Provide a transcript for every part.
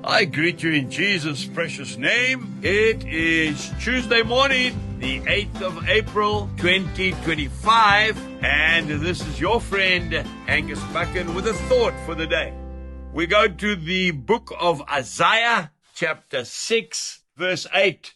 I greet you in Jesus' precious name. It is Tuesday morning, the 8th of April, 2025, and this is your friend, Angus Buchen, with a thought for the day. We go to the book of Isaiah, chapter 6, verse 8.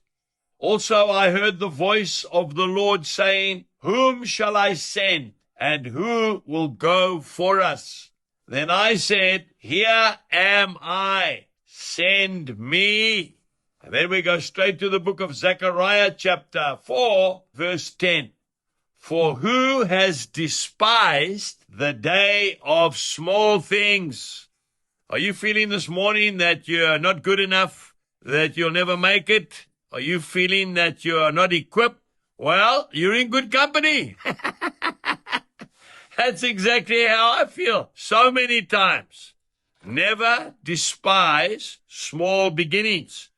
Also I heard the voice of the Lord saying, "Whom shall I send, and who will go for us?" Then I said, "Here am I. Send me." And then we go straight to the book of Zechariah, chapter 4, verse 10. For who has despised the day of small things? Are you feeling this morning that you're not good enough, that you'll never make it? Are you feeling that you're not equipped? Well, you're in good company. That's exactly how I feel so many times. Never despise small beginnings.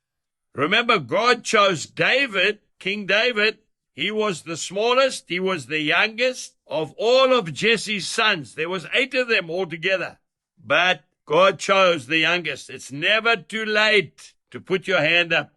Remember, God chose David, King David. He was the smallest, he was the youngest of all of Jesse's sons. There was 8 of them altogether. But God chose the youngest. It's never too late to put your hand up.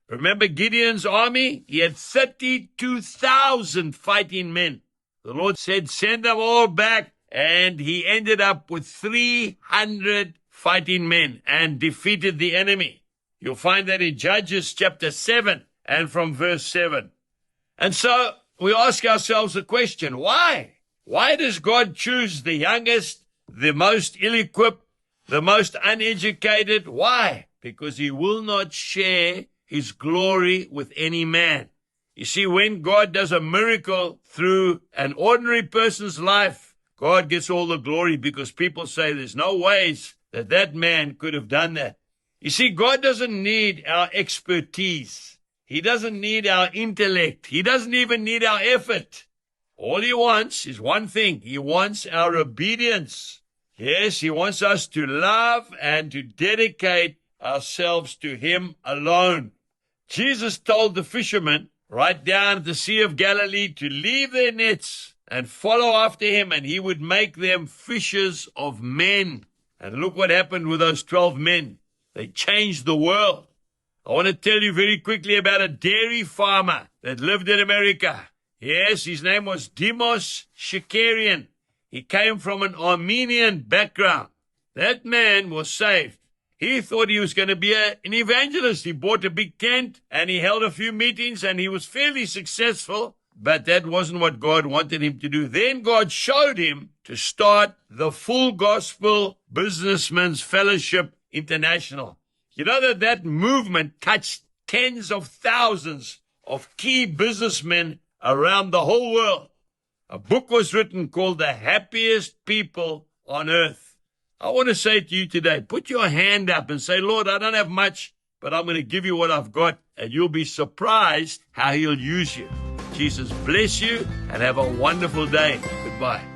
Remember Gideon's army? He had 32,000 fighting men. The Lord said, send them all back. And he ended up with 300 fighting men and defeated the enemy. You'll find that in Judges chapter 7 and from verse 7. And so we ask ourselves the question, why? Why does God choose the youngest, the most ill-equipped, the most uneducated? Why? Because he will not share his glory with any man. You see, when God does a miracle through an ordinary person's life, God gets all the glory because people say there's no ways that that man could have done that. You see, God doesn't need our expertise. He doesn't need our intellect. He doesn't even need our effort. All he wants is one thing. He wants our obedience. Yes, he wants us to love and to dedicate ourselves to him alone. Jesus told the fishermen right down at the Sea of Galilee to leave their nets and follow after him, and he would make them fishers of men. And look what happened with those 12 men. They changed the world. I want to tell you very quickly about a dairy farmer that lived in America. Yes, his name was Demos Shakarian. He came from an Armenian background. That man was saved. He thought he was going to be an evangelist. He bought a big tent and he held a few meetings and he was fairly successful, but that wasn't what God wanted him to do. Then God showed him to start the Full Gospel Businessmen's Fellowship International. You know that movement touched tens of thousands of key businessmen around the whole world. A book was written called The Happiest People on Earth. I want to say to you today, put your hand up and say, Lord, I don't have much, but I'm going to give you what I've got, and you'll be surprised how he'll use you. Jesus bless you and have a wonderful day. Goodbye.